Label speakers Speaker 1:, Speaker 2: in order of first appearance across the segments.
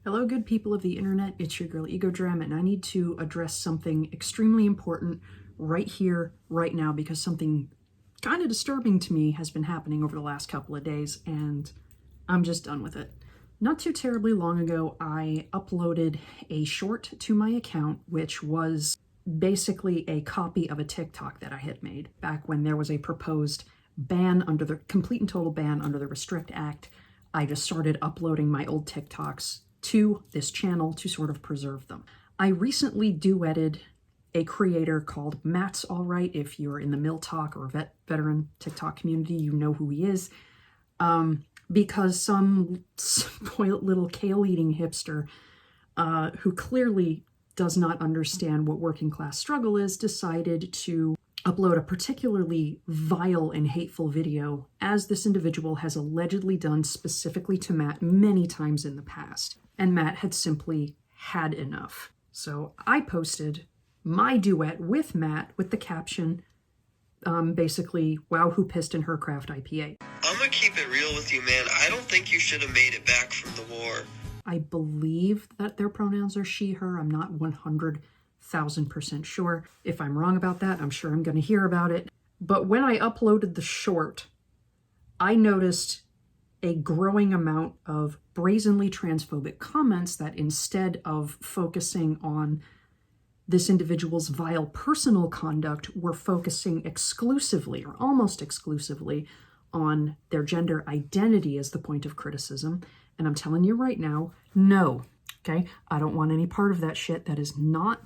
Speaker 1: Hello, good people of the internet. It's your girl Egodram, and I need to address something extremely important right here, right now, because something kind of disturbing to me has been happening over the last couple of days, and I'm just done with it. Not too terribly long ago, I uploaded a short to my account, which was basically a copy of a TikTok that I had made back when there was a proposed ban under the complete and total ban under the Restrict Act. I just started uploading my old TikToks to this channel to sort of preserve them. I recently duetted a creator called Matt's All Right. If you're in the Mill Talk or veteran TikTok community, you know who he is. Because some spoiled little kale-eating hipster who clearly does not understand what working class struggle is decided to upload a particularly vile and hateful video, as this individual has allegedly done specifically to Matt many times in the past. And Matt had simply had enough. So I posted my duet with Matt with the caption, basically, wow, who pissed in her craft IPA.
Speaker 2: I'm gonna keep it real with you, man. I don't think you should have made it back from the war.
Speaker 1: I believe that their pronouns are she, her. I'm not 100,000% sure. If I'm wrong about that, I'm sure I'm going to hear about it. But when I uploaded the short, I noticed a growing amount of brazenly transphobic comments that, instead of focusing on this individual's vile personal conduct, were focusing exclusively, or almost exclusively, on their gender identity as the point of criticism. And I'm telling you right now, no, okay? I don't want any part of that shit. That is not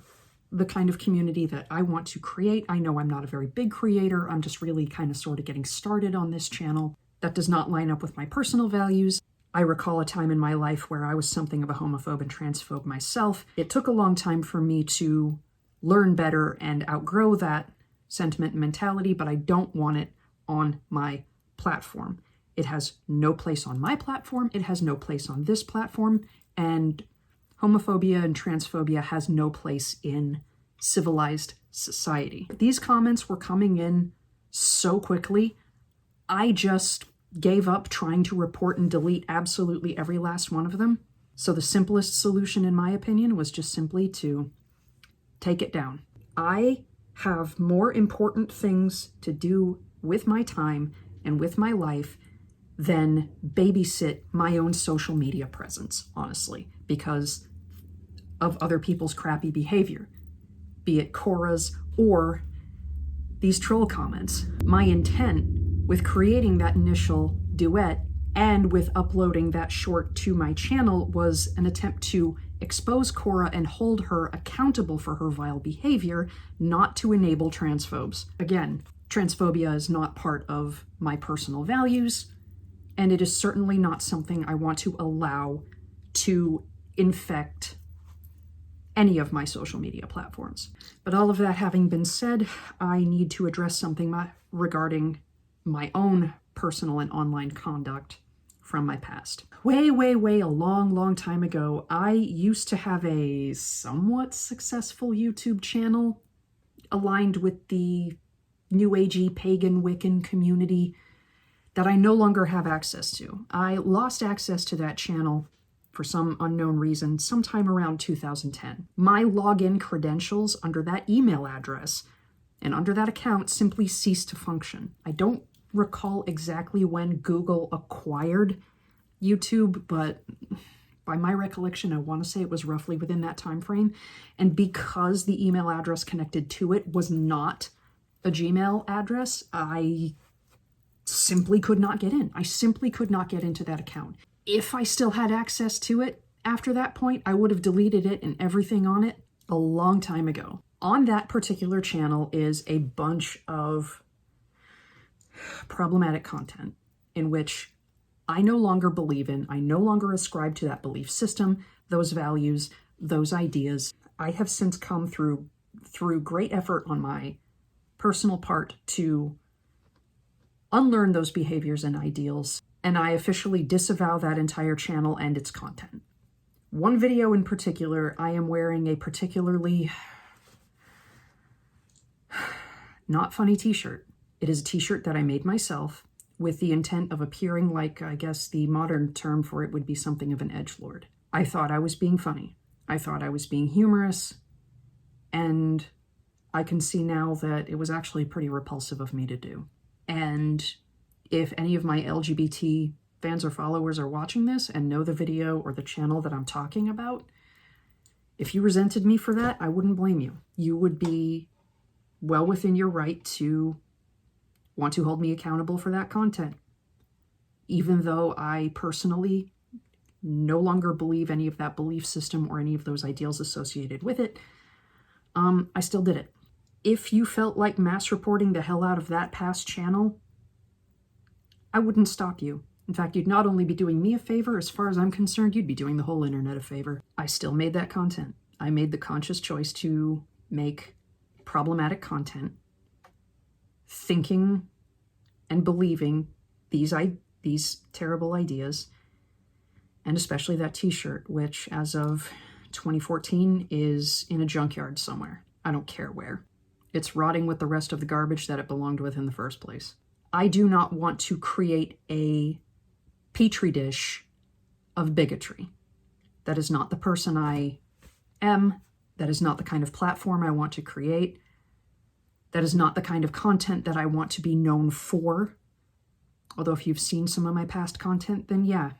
Speaker 1: the kind of community that I want to create. I know I'm not a very big creator. I'm just really kind of sort of getting started on this channel. That does not line up with my personal values. I recall a time in my life where I was something of a homophobe and transphobe myself. It took a long time for me to learn better and outgrow that sentiment and mentality, but I don't want it on my platform. It has no place on my platform. It has no place on this platform. And homophobia and transphobia has no place in civilized society. These comments were coming in so quickly, I just gave up trying to report and delete absolutely every last one of them. So the simplest solution, in my opinion, was just simply to take it down. I have more important things to do with my time and with my life than babysit my own social media presence, honestly, because of other people's crappy behavior, be it Cora's or these troll comments. My intent with creating that initial duet and with uploading that short to my channel was an attempt to expose Cora and hold her accountable for her vile behavior, not to enable transphobes. Again, transphobia is not part of my personal values, and it is certainly not something I want to allow to infect any of my social media platforms. But all of that having been said, I need to address something regarding my own personal and online conduct from my past. Way, a long time ago, I used to have a somewhat successful YouTube channel aligned with the New Agey pagan Wiccan community that I no longer have access to. I lost access to that channel for some unknown reason sometime around 2010. My login credentials under that email address and under that account simply ceased to function. I don't recall exactly when Google acquired YouTube, but by my recollection, I want to say it was roughly within that time frame. And because the email address connected to it was not a Gmail address, I simply could not get in. I simply could not get into that account. If I still had access to it after that point, I would have deleted it and everything on it a long time ago. On that particular channel is a bunch of problematic content in which I no longer believe in. I no longer ascribe to that belief system, those values, those ideas. I have since come through great effort on my personal part to unlearn those behaviors and ideals, and I officially disavow that entire channel and its content. One video in particular, I am wearing a particularly not funny t-shirt. It is a t-shirt that I made myself with the intent of appearing like, I guess the modern term for it would be something of an edgelord. I thought I was being funny. I thought I was being humorous. And I can see now that it was actually pretty repulsive of me to do. And if any of my LGBT fans or followers are watching this and know the video or the channel that I'm talking about, if you resented me for that, I wouldn't blame you. You would be well within your right to want to hold me accountable for that content. Even though I personally no longer believe any of that belief system or any of those ideals associated with it, I still did it. If you felt like mass reporting the hell out of that past channel, I wouldn't stop you. In fact, you'd not only be doing me a favor, as far as I'm concerned, you'd be doing the whole internet a favor. I still made that content. I made the conscious choice to make problematic content, thinking and believing these terrible ideas, and especially that t-shirt, which as of 2014 is in a junkyard somewhere. I don't care where. It's rotting with the rest of the garbage that it belonged with in the first place. I do not want to create a petri dish of bigotry. That is not the person I am. That is not the kind of platform I want to create. That is not the kind of content that I want to be known for. Although if you've seen some of my past content, then yeah,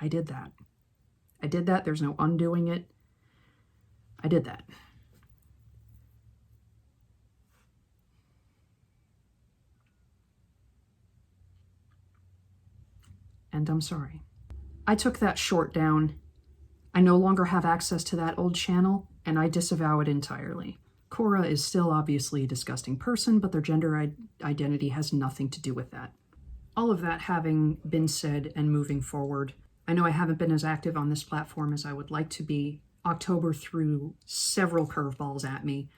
Speaker 1: I did that. I did that. There's no undoing it. I did that. And I'm sorry. I took that short down. I no longer have access to that old channel, and I disavow it entirely. Cora is still obviously a disgusting person, but their gender identity has nothing to do with that. All of that having been said and moving forward, I know I haven't been as active on this platform as I would like to be. October threw several curveballs at me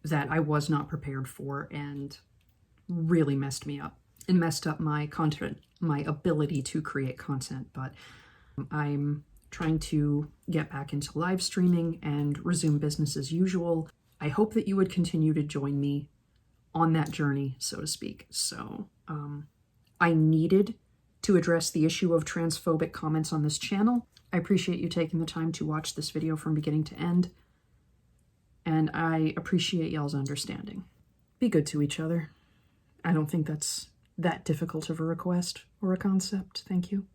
Speaker 1: that I was not prepared for and really messed me up. It messed up my content, my ability to create content, but I'm trying to get back into live streaming and resume business as usual. I hope that you would continue to join me on that journey, so to speak. So I needed to address the issue of transphobic comments on this channel. I appreciate you taking the time to watch this video from beginning to end, and I appreciate y'all's understanding. Be good to each other. I don't think that's that difficult of a request or a concept. Thank you.